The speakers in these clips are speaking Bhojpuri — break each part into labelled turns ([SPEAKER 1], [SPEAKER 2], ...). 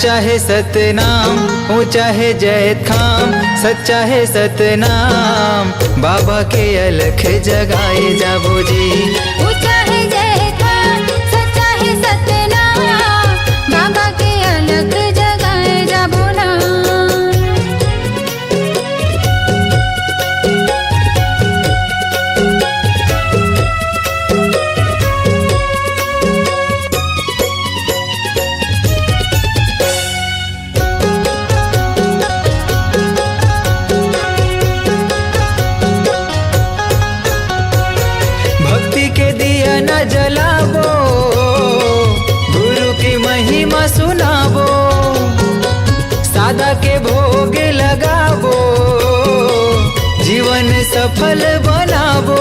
[SPEAKER 1] सच्चा है सतनाम, ऊंचा है जैत खाम, सच्चा है सतनाम, बाबा के अलख जगाए जाबो जी।
[SPEAKER 2] ऊंचा है जैत खाम, सच्चा है सतनाम, बाबा के अलख जगाए जाबो ना।
[SPEAKER 1] भक्ति के दिया न जलाबो, गुरु की महिमा सुनाबो, सादा के भोग लगाबो, जीवन सफल बनाबो।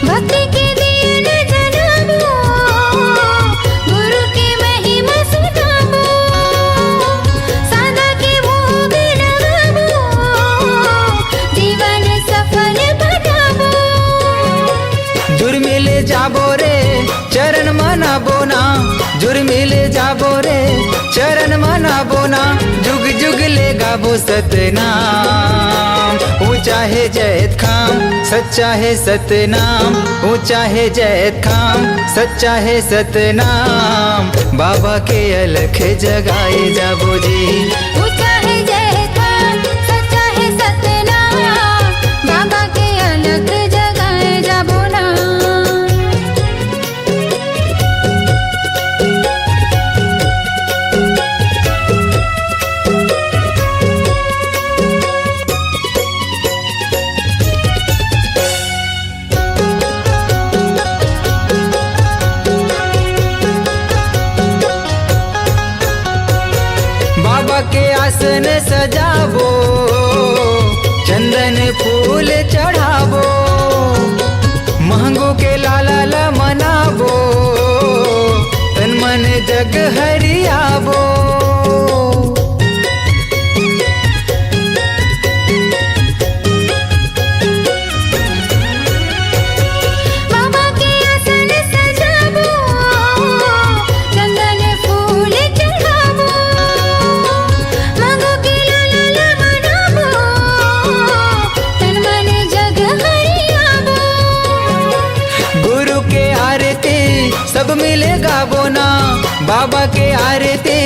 [SPEAKER 2] भक्ति के दिया न जलाबो, गुरु की महिमा सुनाबो, सादा के भोग लगाबो, जीवन सफल बनाबो।
[SPEAKER 1] जुर्मिले जाबो रे चरण मनाबो ना, जुर्मिले जाबो रे चरण मनाबो ना, जुग जुग ले गाबो सतनाम। ऊंचा है जैत खाम, सच्चा है सतनाम, ऊंचा है जैत खाम, सच्चा है सतनाम, बाबा के अलख जगाए जाबो जी।
[SPEAKER 2] ऊंचा है जैत खाम, सच्चा है सतनाम, बाबा के अलख जगाए जाबो ना।
[SPEAKER 1] बाबा के आसन सजाबो, चंदन फूल चढ़ाबो, महंगो के लाला ला मनाबो, तन मन जग हरियाबो।
[SPEAKER 2] बाबा के आसन सजाबो, चंदन फूल चढ़ाबो, मांगो के लाला मनाबो, तन मन जग हरियाबो।
[SPEAKER 1] गुरु के आरती सब मिले गाबो ना, बाबा के आरती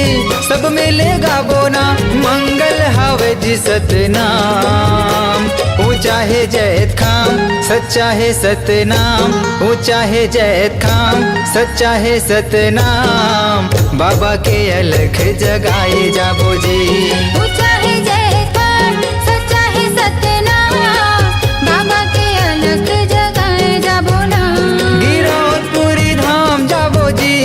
[SPEAKER 1] सब मिले गाबो ना, मंगल हावे जी सतनाम। ऊंचा है जैत खाम, सच्चा है सतनाम, ऊंचा है जैत खाम, सच्चा है सतनाम, बाबा के अलख जगाए जाबो जी।
[SPEAKER 2] ऊंचा है जैत खाम, सच्चा है सतनाम, बाबा के अलख जगाए जाबो ना।
[SPEAKER 1] गिरौदपुरी धाम जाबो जी,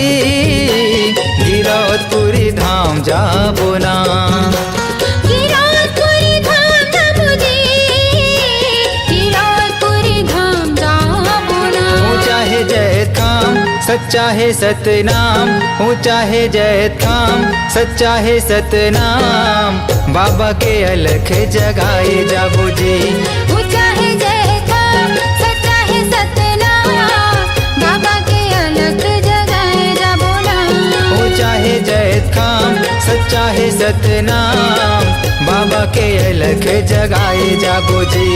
[SPEAKER 1] गिरौदपुरी धाम जाबो ना।
[SPEAKER 2] गिरौदपुरी धाम जाबो जी, गिरौदपुरी धाम जाबो ना।
[SPEAKER 1] ऊंचा है जैत खाम, सच्चा है सतनाम, ऊंचा है जैत खाम, सच्चा है सतनाम, बाबा के अलख जगाए जाबो जी।
[SPEAKER 2] ऊंचा है जैत खाम, सच्चा है सतनाम, बाबा के अलख जगाए जाबो ना।
[SPEAKER 1] ऊंचा है जैत खाम, सच्चा है सतनाम, बाबा के अलख जगाए जाबो जी।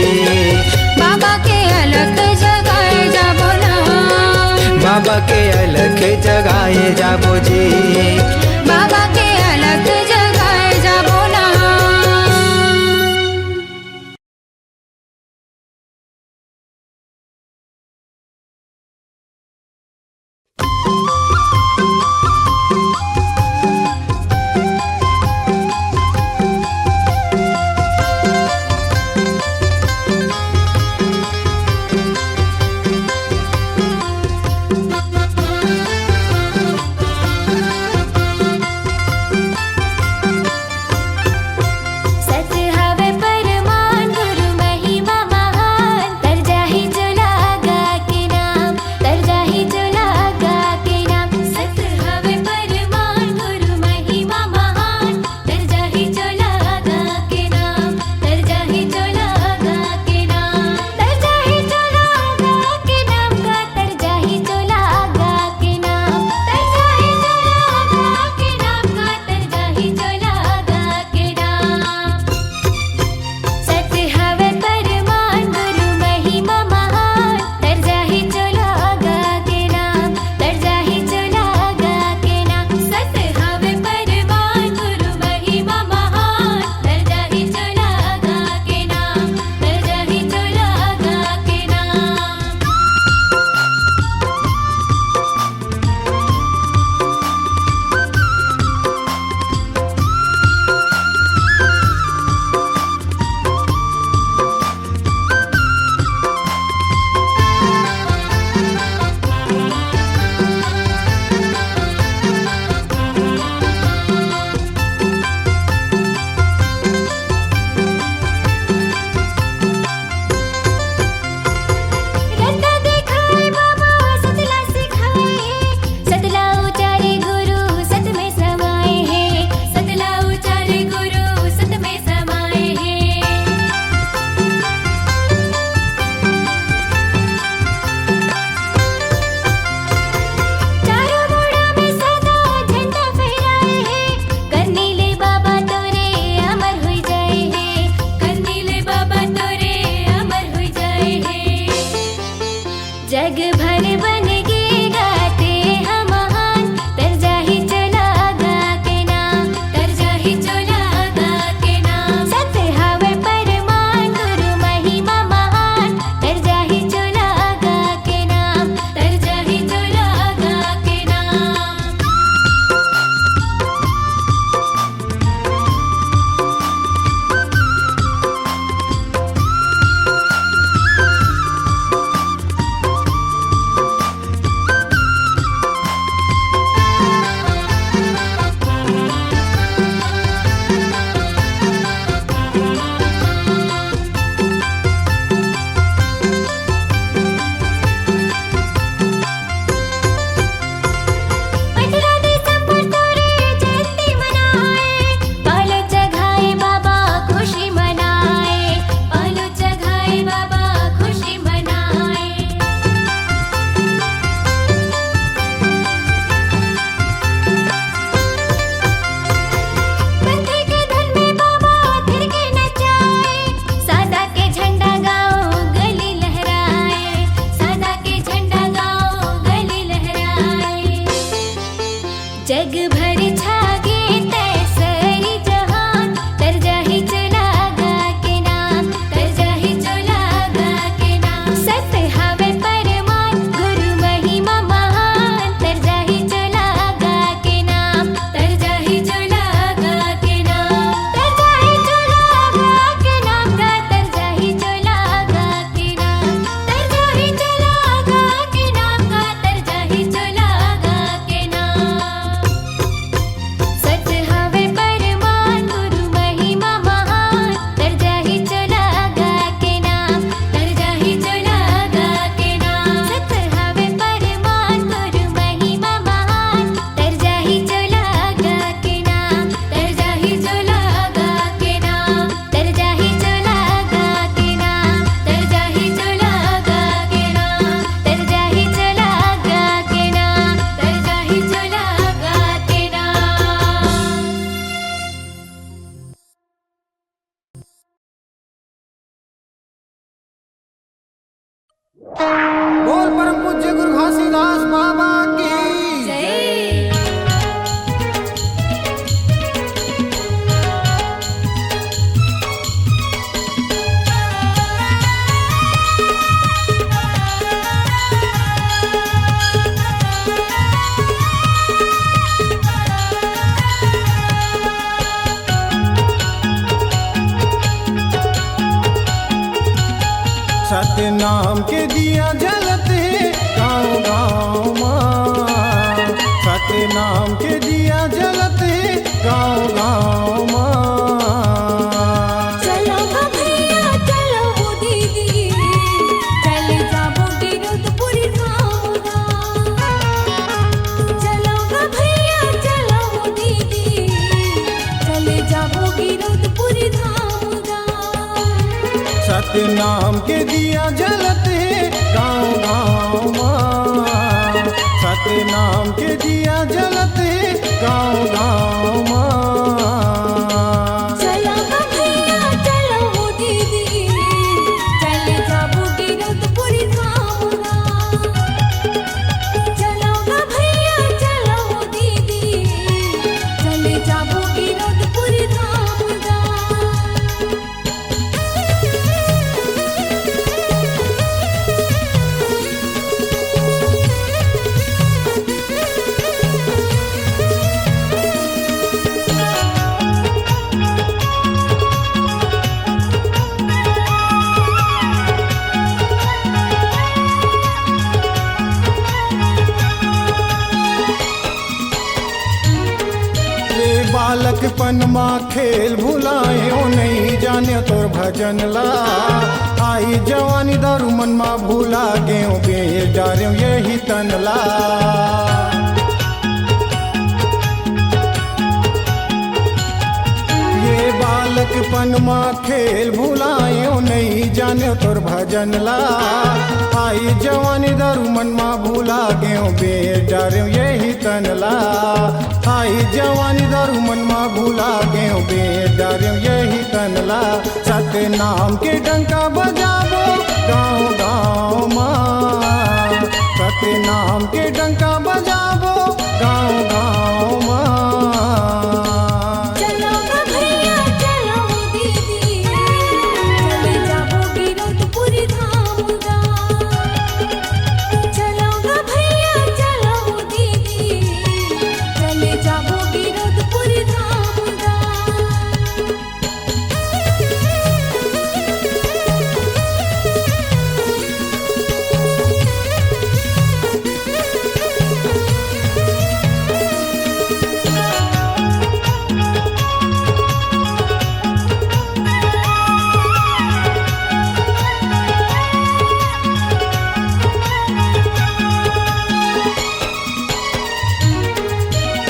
[SPEAKER 2] बाबा के अलख जगाए जाबो ना।
[SPEAKER 1] बाबा के अलख जगाए जाबो जी।
[SPEAKER 2] बाबा के अलख जगाए जाबो ना। जग भर छागे तैसरी जहान, तर जाहि चला गा के नाम, तर जाहि चला गा के नाम। सत हवे परमान गुरु महिमा महान, तर जाहि चला गा के नाम, तर जाहि चला गा के नाम, तर जाहि चला गा के नाम गा, तर जाहि चला गा के नाम, तर जाहि चला गा के नाम गा, तर जाहि चला गा के नाम। सत हवे परमान गुरु महिमा महान, तर जाहि चला गा के नाम, तर जाहि चला गा के नाम। सत हवे परमान गुरु महिमा महान, तर जाहि चला गा के नाम, तर जाहि चला गा के नाम, तर जाहि चला गा के नाम, तर जाहि चला गा के नाम, तर जाहि चला गा के नाम, तर जाहि चला गा के नाम।
[SPEAKER 3] बोल परम पूज्य गुरु घासीदास बाबा की
[SPEAKER 2] जय।
[SPEAKER 3] सत्य नाम के दिया जलते गाँव गाँव माँ, सत्य नाम के दिया जलते गाँव गाँव माँ।
[SPEAKER 2] चलो भैया चलो वो दीदी, चले जाबो गिरधपुरी धाम गा। चलो भैया चलो वो दीदी, चले जाबो गिरधपुरी धाम गा।
[SPEAKER 3] सत्य नाम के दिया जलते गाँव गाँव माँ, सत्य नाम के दिया जलते गाँव गाँव माँ।
[SPEAKER 2] चलो भैया चलो वो दीदी, चले जाबो गिरधपुरी धाम गा। चलो भैया चलो वो दीदी, चले जाबो गिरधपुरी धाम गा।
[SPEAKER 3] रे बालकपन माँ खेल भुलाए ओ नहीं जाने तोर भजन ला। आई जवानी दारू मन माँ भूला गे बेच डारे यही तन ला। ये बालकपन माँ खेल भुलाए ओ नहीं जाने तोर भजन ला। आई जवानी दारू मन माँ भूला गे बेच डारे यही तन ला। आई जवानी दारू मन माँ भूला गे बेच डारे यही तन ला। सत्य नाम के डंका बजाबो गाँव गाँव माँ, सत्य नाम के डंका बजाबो गाँव गाँव माँ।
[SPEAKER 2] चलो भैया चलो दीदी, चले जाबो गिरधपुरी धाम गा। चलो भैया चलो दीदी, चले जाबो गिरधपुरी धाम गा।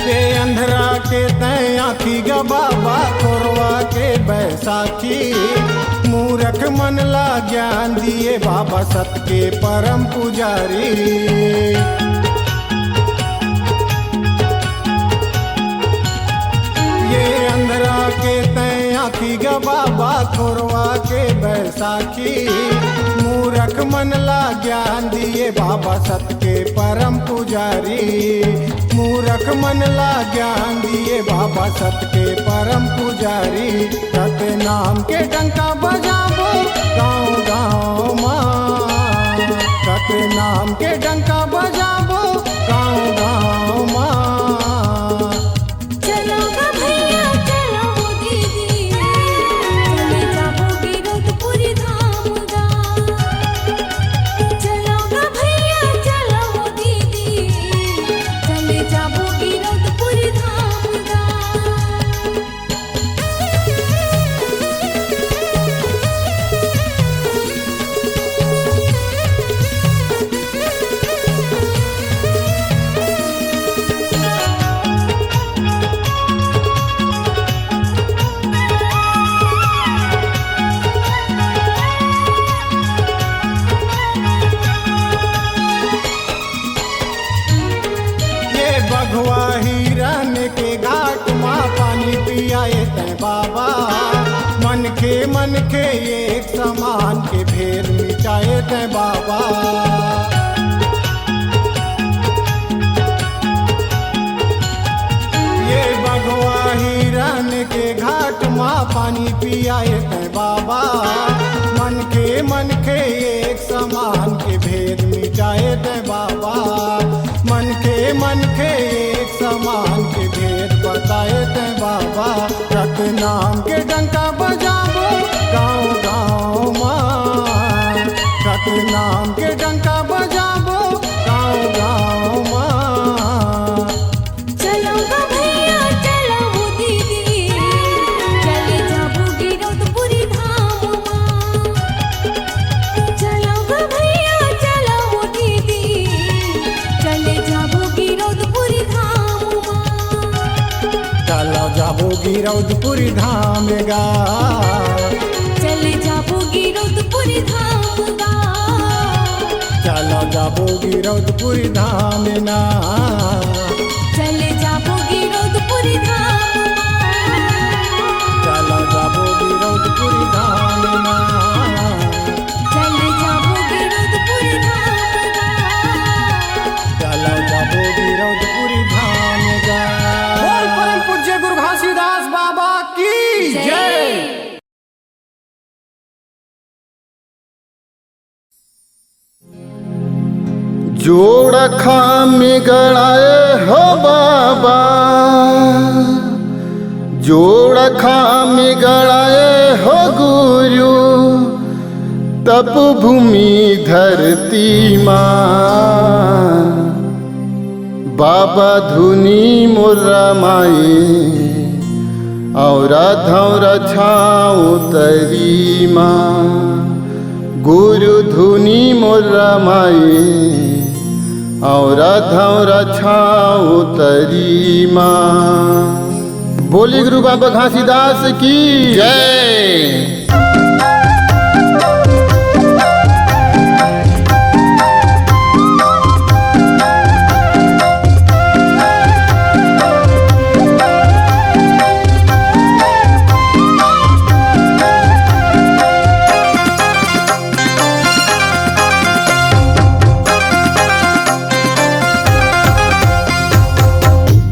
[SPEAKER 3] पे अंधरा के तय आखी गा बाबा कोरवा के बैसाखी। मूरख मन ला ज्ञान दिए बाबा सत के परम पुजारी। ये अंधरा के तय आखी गा बाबा कोरवा के बैसाखी। मूरख मन ला ज्ञान दिए बाबा सत के परम पुजारी। मूरख मन ला ज्ञान दिए बाबा सत के परम पुजारी। सत नाम के डंका बजाबो गाँव गाँव माँ, सत नाम के डंका बजाबो गाँव गाँव माँ।
[SPEAKER 2] चलो गा भैया चलो दीदी, चले जाबो गिरधपुरी धाम गा। चलो गा भैया चलो दीदी, चले जाबो गिरधपुरी धाम गा।
[SPEAKER 3] ये बघवा हिरन के घाट माँ पानी पियाए तै बाबा। मन के एक समान के भेद मिटाए तै बाबा। ये बघवा हिरन के घाट माँ पानी पियाए तै बाबा। मन के एक समान के भेद मिटाए तै बाबा। मन के एक समान के भेद बताए तै बाबा। सत नाम के डंका बजाबो गाँव गाँव माँ, सत नाम के डंका बजाबो गाँव गाँव माँ।
[SPEAKER 2] चलो गा भैया चलो दीदी, चले जाबो गिरधपुरी धाम माँ। चलो गा भैया चलो दीदी, चले जाबो गिरधपुरी धाम माँ।
[SPEAKER 3] चलो जाबो गिरौदपुरी धाम गा,
[SPEAKER 2] चले जाबो गिरधपुरी धाम गा।
[SPEAKER 3] चलो जाबो गिरौदपुरी धाम ना।
[SPEAKER 2] चले जाबो गिरधपुरी धाम
[SPEAKER 3] चलो जाबो गिरौदपुरी धाम ना।
[SPEAKER 2] चले जाबो गिरधपुरी धाम
[SPEAKER 3] चलो जाबो गिरौदपुरी धाम गा। बोल परम पूज्य गुरु घासीदास बाबा की जय।
[SPEAKER 4] जोड़ खामी गड़ाए हो बाबा, जोड़ खामी गड़ाए हो गुरु। तप भूमि धरती माँ, बाबा धुनी मुर्रा माई। और धौर छाऊ तरी माँ, गुरु धुनी मुर्रा माई। और धौर छाऊ तरी माँ। बोली गुरु बाबा घासीदास की जय।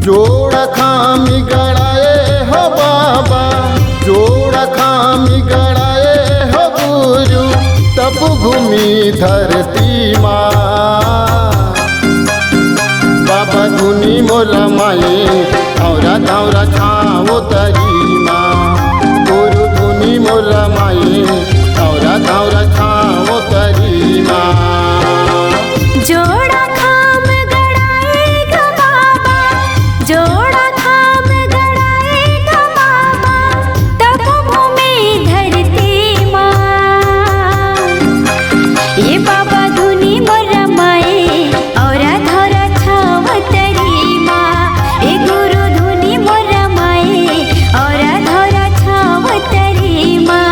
[SPEAKER 4] जोड़ खामी गड़ाए हो बाबा, जोड़ खामी गड़ाए हो गुरु। तप भूमि धरती माँ, बाबा धुनी मोरा माई। और धौरा छाओ तरी माँ, गुरु धुनी मोरा माई। और धौरा छाओ तरी माँ।
[SPEAKER 2] जोड़ा खाम गड़ाएगा बाबा, जोड़ा खाम गड़ाएगा बाबा। तप भूमि धरती माँ, ये बाबा धुनी मोरा माई। और धौरा छाव तरी माँ, ये गुरु धुनी मोरा माई। और धौरा छाव तरी माँ।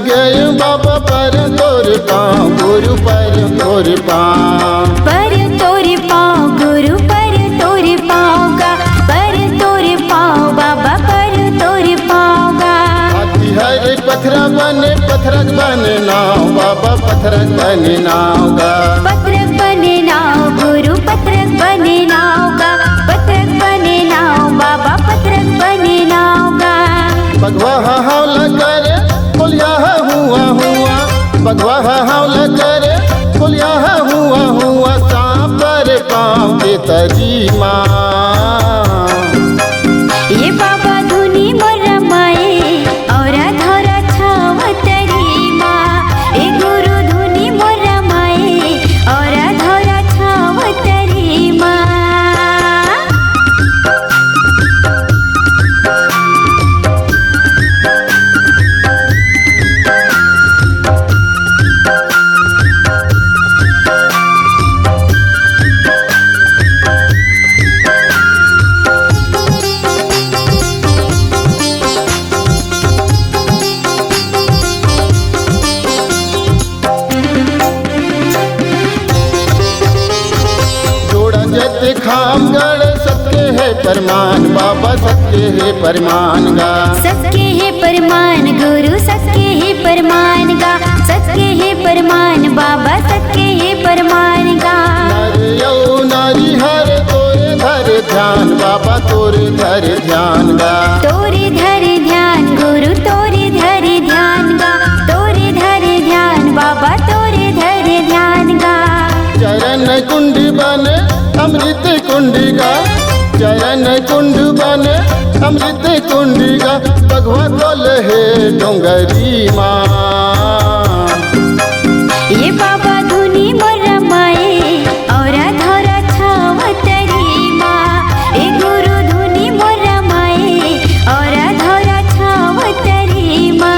[SPEAKER 4] गए बाबा पर तोर पाँव गुरु पर तोर पाँव
[SPEAKER 2] पर तोरे पाँव गुरु पर तोरे पाँव गा पर तोरे पाँव बाबा पर तोरे पाँव गा
[SPEAKER 4] हाथी हर पत्थर बने नाव बाबा पत्थर बने नाव गा
[SPEAKER 2] पत्रक बने नाव गुरु पत्रक बने नाव गा पत्रक बने नाव बाबा पत्रक बने नाव गा
[SPEAKER 4] बगवा हौल करे बोलिया हुआ हुआ बगवा हौल करे बोलिया हुआ हुआ सांप पर पाँव के तरी माँ
[SPEAKER 2] ये बाबा धुनी मोर रमाए और धरा छाव तरी माँ ए गुरु धुनी मोर रमाए और धरा छाव तरी माँ
[SPEAKER 4] खाम गढ़ सत्य है परमान बाबा सत्य है परमान गा
[SPEAKER 2] सत्य है परमान गुरु सत्य है परमान गा सत्य है परमान बाबा सत्य है परमान गा
[SPEAKER 4] नर यौ नारी हर तोरे धर ध्यान बाबा तोरे धर ध्यान गा
[SPEAKER 2] तोरे धरे ध्यान गुरु तोरे धरे ध्यान गा तोरे धरे ध्यान बाबा तोरे धरे ध्यान गा
[SPEAKER 4] चरण कुंड बने अमृत कुंडी गा चरण कुंड बने अमृत कुंडी गा भगवा बोल है डोंगरी माँ
[SPEAKER 2] ये बाबा धुनी मोर रमाए और धरा छाव तरी माँ ए गुरु धुनी मोर रमाए और धरा छाव तरी माँ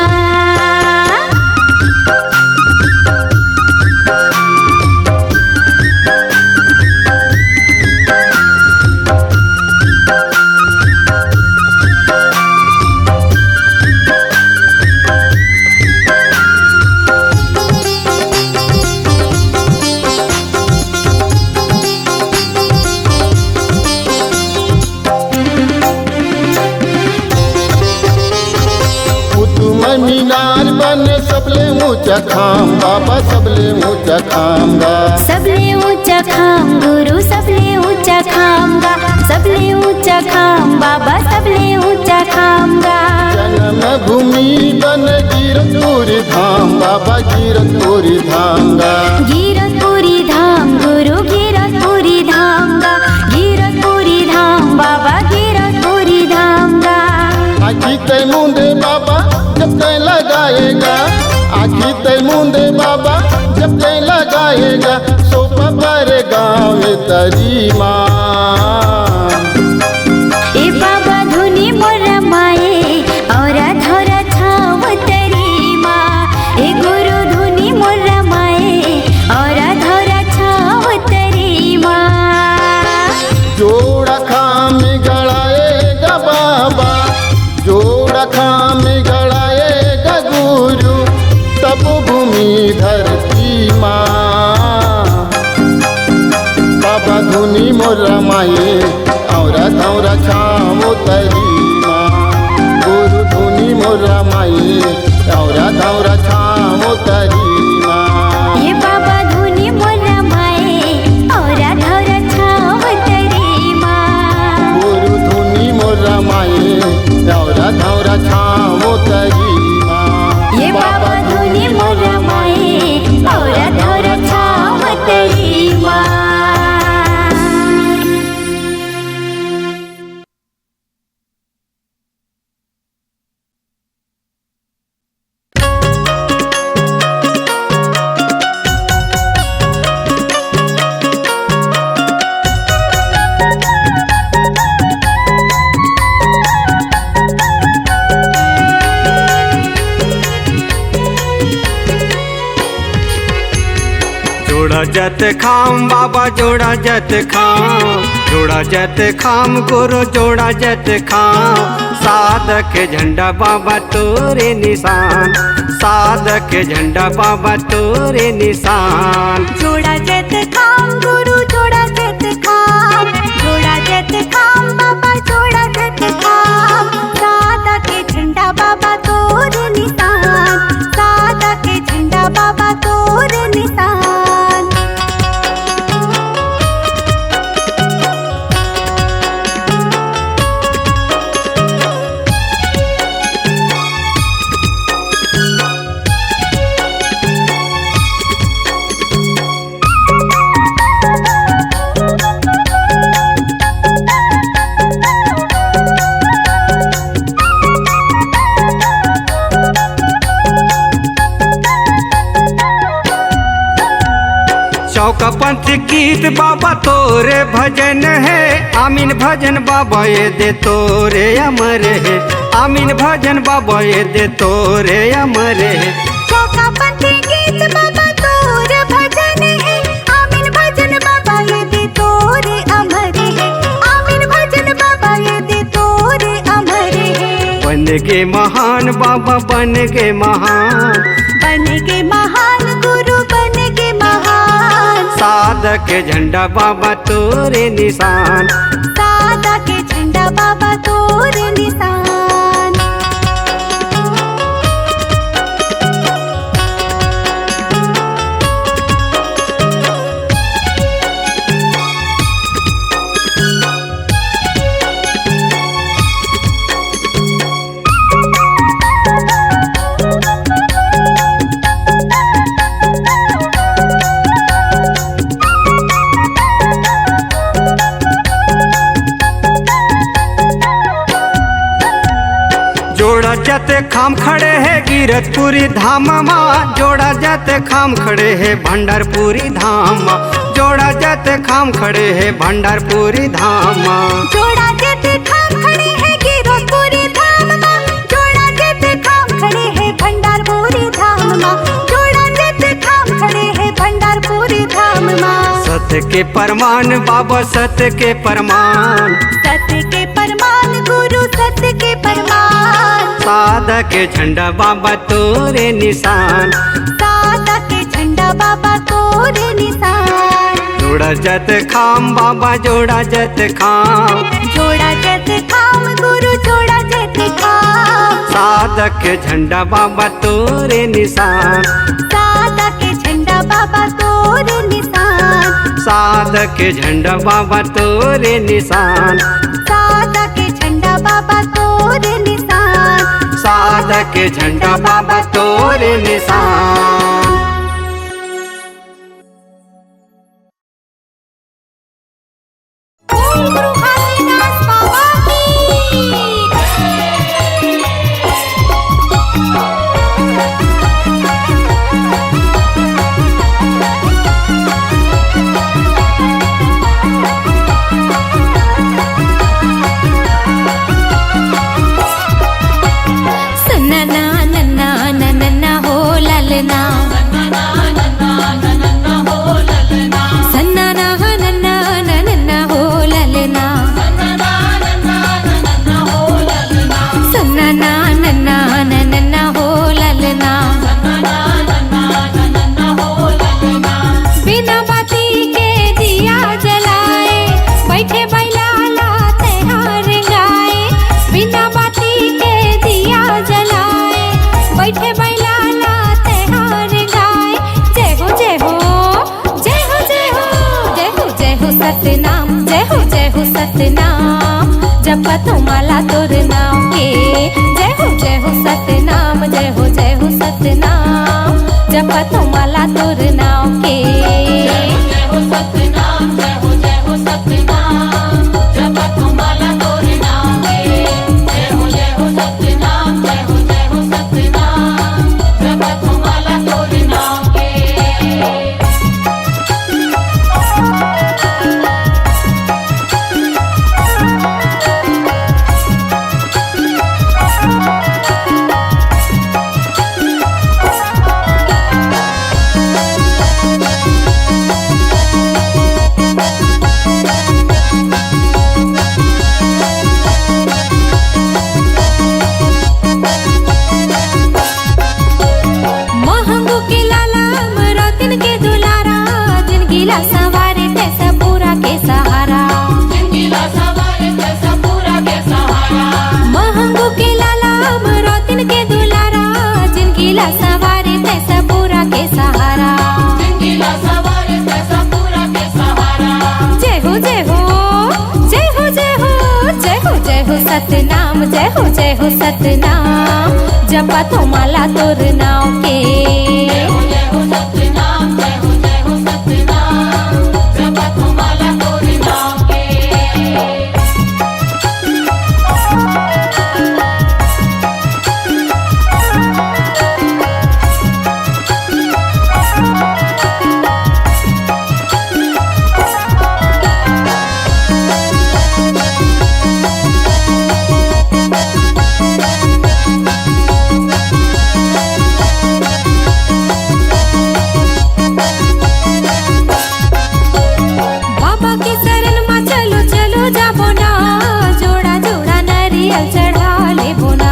[SPEAKER 4] मीनार बने सबले ऊंचा खाम बाबा सबले ऊंचा खाम गा
[SPEAKER 2] सबले ऊंचा खाम गुरु सबले ऊंचा खाम गा सबले ऊंचा खाम बाबा सबले ऊंचा खाम गा
[SPEAKER 4] जन्म भूमि बन गिरतपुरी धाम बाबा गिरतपुरी धाम गा
[SPEAKER 2] गिरतपुरी धाम गुरु गिरतपुरी धाम गा गिरतपुरी धाम बाबा गिरतपुरी धाम गा
[SPEAKER 4] आखी तय मुंदे बाबा जब तय लगाएगा आखी तय मुंदे बाबा जब तय लगाएगा सोपा पर गाँव में तरी माँ
[SPEAKER 2] ए बाबा धुनी मोर रमाए और धरा छाव तरी माँ ए गुरु धुनी मोर रमाए और धरा छाव तरी माँ
[SPEAKER 4] जोड़ा खाम गड़ाएगा बाबा जोड़ा खाम गड़ाएगा गुरु तब भूमि धरती माँ बाबा धुनी मोर रमाए और धौरा छाओ तरी माँ गुरु धुनी मोर रमाए और धौरा छाओ तरी माँ
[SPEAKER 2] ये बाबा धुनी मोर रमाए और धरा छाव तरी माँ
[SPEAKER 4] गुरु धुनी मोर रमाए और धौरा छाओ तरी माँ
[SPEAKER 2] ये बाबा धुनी मोर रमाए और धरा छाव तरी माँ
[SPEAKER 1] जोड़ा जत खाम बाबा जोड़ा जत खाम
[SPEAKER 5] जोड़ा जत खाम गुरु जोड़ा जत खाम, साधक झंडा बाबा तोरे निशान, साधक झंडा बाबा तोरे निशान।
[SPEAKER 2] जोड़ा जत खाम गुरु जोड़ा जत खाम, जोड़ा जत खाम बाबा जोड़ा जत खाम, सादा के झंडा बाबा तोरे निशान, सादा के झंडा बाबा तोरे निशान।
[SPEAKER 5] चौकापंथ गीत बाबा तोरे भजन है, आमीन भजन बाबा ये दे तोरे अमर है, आमीन भजन बाबा ये दे तोरे अमर है।
[SPEAKER 2] चौकापंथ गीत बाबा तोरे भजन है, आमीन भजन बाबा ये दे तोरे अमर है, आमीन भजन बाबा ये दे तोरे अमर है।
[SPEAKER 5] बन के महान बाबा बन के महान,
[SPEAKER 2] बन के महान गुरु बन के महान,
[SPEAKER 5] साधक झंडा बाबा तोरे निशान,
[SPEAKER 2] सादा के झंडा बाबा तोरे निशान।
[SPEAKER 5] जोड़ा जत खाम खड़े है गिरतपुरी धाम माँ, जोड़ा जत खाम खड़े है भंडारपुरी धाम, जोड़ा जत खाम खड़े है भंडारपुरी धाम।
[SPEAKER 2] जोड़ा जत खाम खड़े है गिरतपुरी धाम माँ, जोड़ा जत खाम खड़े है भंडारपुरी धाम माँ, जोड़ा जत खाम खड़े है भंडारपुरी धाम माँ।
[SPEAKER 5] सत्य के परमान बाबा सत्य के परमान,
[SPEAKER 2] सत्य के परमान गुरु सत्य के परमान,
[SPEAKER 5] साधक झंडा बाबा तोरे निशान,
[SPEAKER 2] सादा के झंडा बाबा तोरे निशान।
[SPEAKER 5] जोड़ा जत खाम बाबा जोड़ा जत खाम,
[SPEAKER 2] जोड़ा जत खाम गुरु जोड़ा जत खाम,
[SPEAKER 5] साधक झंडा बाबा तोरे निशान,
[SPEAKER 2] सादा के झंडा बाबा तोरे निशान,
[SPEAKER 5] साधक झंडा बाबा तोरे निशान,
[SPEAKER 2] सादा के झंडा बाबा तोरे निशान,
[SPEAKER 5] साधक झंडा बाबा तोरे निशान।
[SPEAKER 2] गुरु कालिदास बाबा की सन्ना नन्ना नन्ना हो ललना, सन्ना नन्ना नन्ना हो ललना, सन्ना नन्ना नन्ना हो ललना। बिना बाती के दिया जलाए बैठे बैला लाते हार गाए, बिना बाती के दिया जलाए बैठे बैला लाते हार गाए। जय हो जय हो जय हो जय हो जय हो जय हो सतनाम, जय हो सतनाम, जपत माला तोर नाम के। जय हो सतनाम, जय हो सतनाम, जपत माला तोर नाम के। जय हो सतनाम, जय हो सतनाम, जपत माला तोर नाम के। जय हो सतनाम, जय हो सतनाम, जपत माला तोर नाम के। सतनाम जय हो सतनाम जपा तुम्हाला तोर नाव के बाबा के शरण में चलो चलो जाबो ना जोड़ा जोड़ा नारियल चढ़ा लेबो ना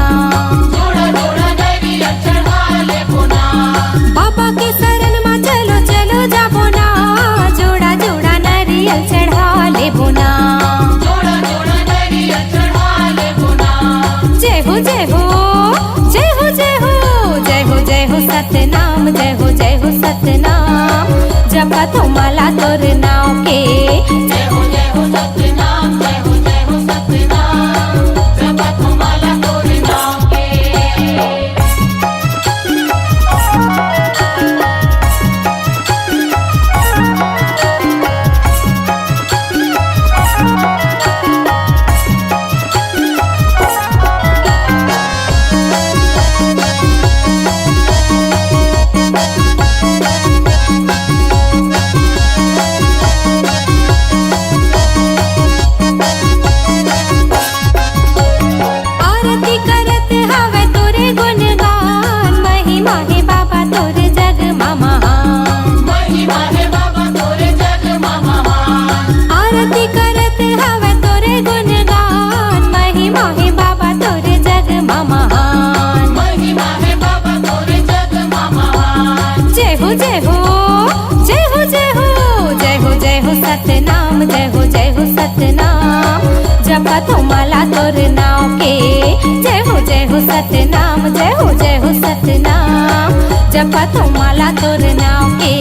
[SPEAKER 2] बाबा के शरण में चलो चलो जाबो ना जोड़ा जोड़ा नारियल चढ़ा लेबो ना जय हो जय हो जय हो जय हो जय हो जय हो सतनाम जय हो सतनाम जपा तुम्हाला तोर नाव के आरती करत हवे तोरे गुणगान महिमा है बाबा तोरे जग मामा आरती करत हवे तोरे गुणगान महिमा है बाबा तोरे जग मामा जय हो जय हो जय हो जय हो जय हो जय हो सतनाम जय हो सतनाम जपा तुम्हाला तोर नाव के जय हो सतनाम जय हो सतनाम जपा तुम्हाला तोर नाव के